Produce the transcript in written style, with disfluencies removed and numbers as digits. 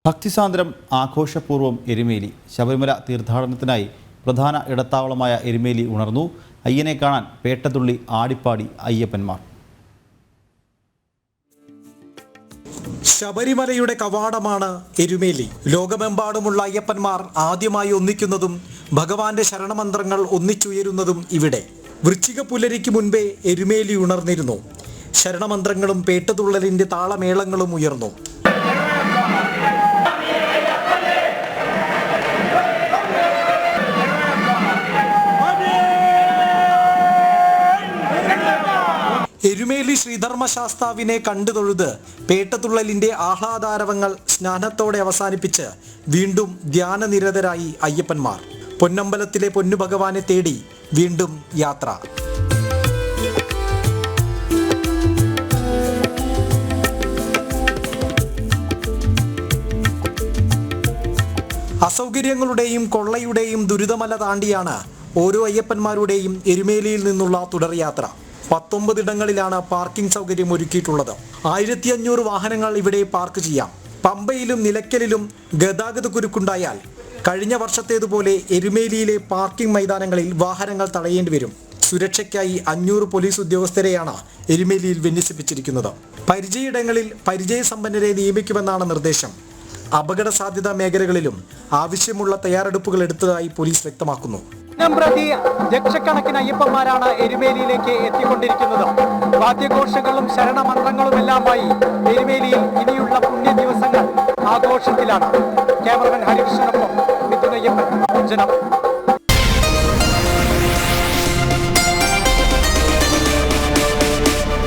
ഭക്തിസാന്ദ്രം ആഘോഷപൂർവ്വം എരുമേലി. ശബരിമല തീർത്ഥാടനത്തിനായി പ്രധാന ഇടത്താവളമായ എരുമേലി ഉണർന്നു. അയ്യനെ കാണാൻ പേട്ടതുള്ളി ആടിപ്പാടി അയ്യപ്പന്മാർ. ശബരിമലയുടെ കവാടമാണ് എരുമേലി. ലോകമെമ്പാടുമുള്ള അയ്യപ്പന്മാർ ആദ്യമായി ഒന്നിക്കുന്നതും ഭഗവാന്റെ ശരണമന്ത്രങ്ങൾ ഒന്നിച്ചുയരുന്നതും ഇവിടെ. വൃശ്ചിക പുലരിക്ക് മുൻപേ എരുമേലി ഉണർന്നിരുന്നു. ശരണമന്ത്രങ്ങളും പേട്ടതുള്ളലിന്റെ താളമേളങ്ങളും ഉയർന്നു. എരുമേലി ശ്രീധർമ്മശാസ്താവിനെ കണ്ടു തൊഴുത് പേട്ടതുള്ളലിന്റെ ആഹ്ലാദാരവങ്ങൾ സ്നാനത്തോടെ അവസാനിപ്പിച്ച് വീണ്ടും ധ്യാനനിരതരായി അയ്യപ്പന്മാർ. പൊന്നമ്പലത്തിലെ പൊന്നു ഭഗവാനെ തേടി വീണ്ടും യാത്ര. അസൗകര്യങ്ങളുടെയും കൊള്ളയുടെയും ദുരിതമല താണ്ടിയാണ് ഓരോ അയ്യപ്പന്മാരുടെയും എരുമേലിയിൽ നിന്നുള്ള തുടർയാത്ര. 19 ഇടങ്ങളിലാണ് പാർക്കിംഗ് സൗകര്യം ഒരുക്കിയിട്ടുള്ളത്. 1500 വാഹനങ്ങൾ ഇവിടെ പാർക്ക് ചെയ്യാം. പമ്പയിലും നിലയ്ക്കലിലും ഗതാഗത കുരുക്കുണ്ടായാൽ കഴിഞ്ഞ വർഷത്തേതുപോലെ എരുമേലിയിലെ പാർക്കിംഗ് മൈതാനങ്ങളിൽ വാഹനങ്ങൾ തടയേണ്ടി വരും. സുരക്ഷയ്ക്കായി 500 പോലീസ് ഉദ്യോഗസ്ഥരെയാണ് എരുമേലിയിൽ വിന്യസിപ്പിച്ചിരിക്കുന്നത്. പരിചയയിടങ്ങളിൽ പരിചയസമ്പന്നരെ നിയമിക്കുമെന്നാണ് നിർദ്ദേശം. അപകട സാധ്യതാ മേഖലകളിലും ആവശ്യമുള്ള തയ്യാറെടുപ്പുകൾ എടുത്തതായി പോലീസ് വ്യക്തമാക്കുന്നു. പ്രതി ലക്ഷക്കണക്കിന് അയ്യപ്പന്മാരാണ് എരുമേലിയിലേക്ക് എത്തിക്കൊണ്ടിരിക്കുന്നത്. വാദ്യഘോഷങ്ങളും ശരണമന്ത്രങ്ങളുമെല്ലാമായി എരുമേലിയിൽ ഇനിയുള്ള പുണ്യ ദിവസങ്ങൾ ആഘോഷത്തിലാണ്. ക്യാമറമാൻ ഹരികൃഷ്ണനൊപ്പം മിഥുൻ അയ്യപ്പൻ, ജനം.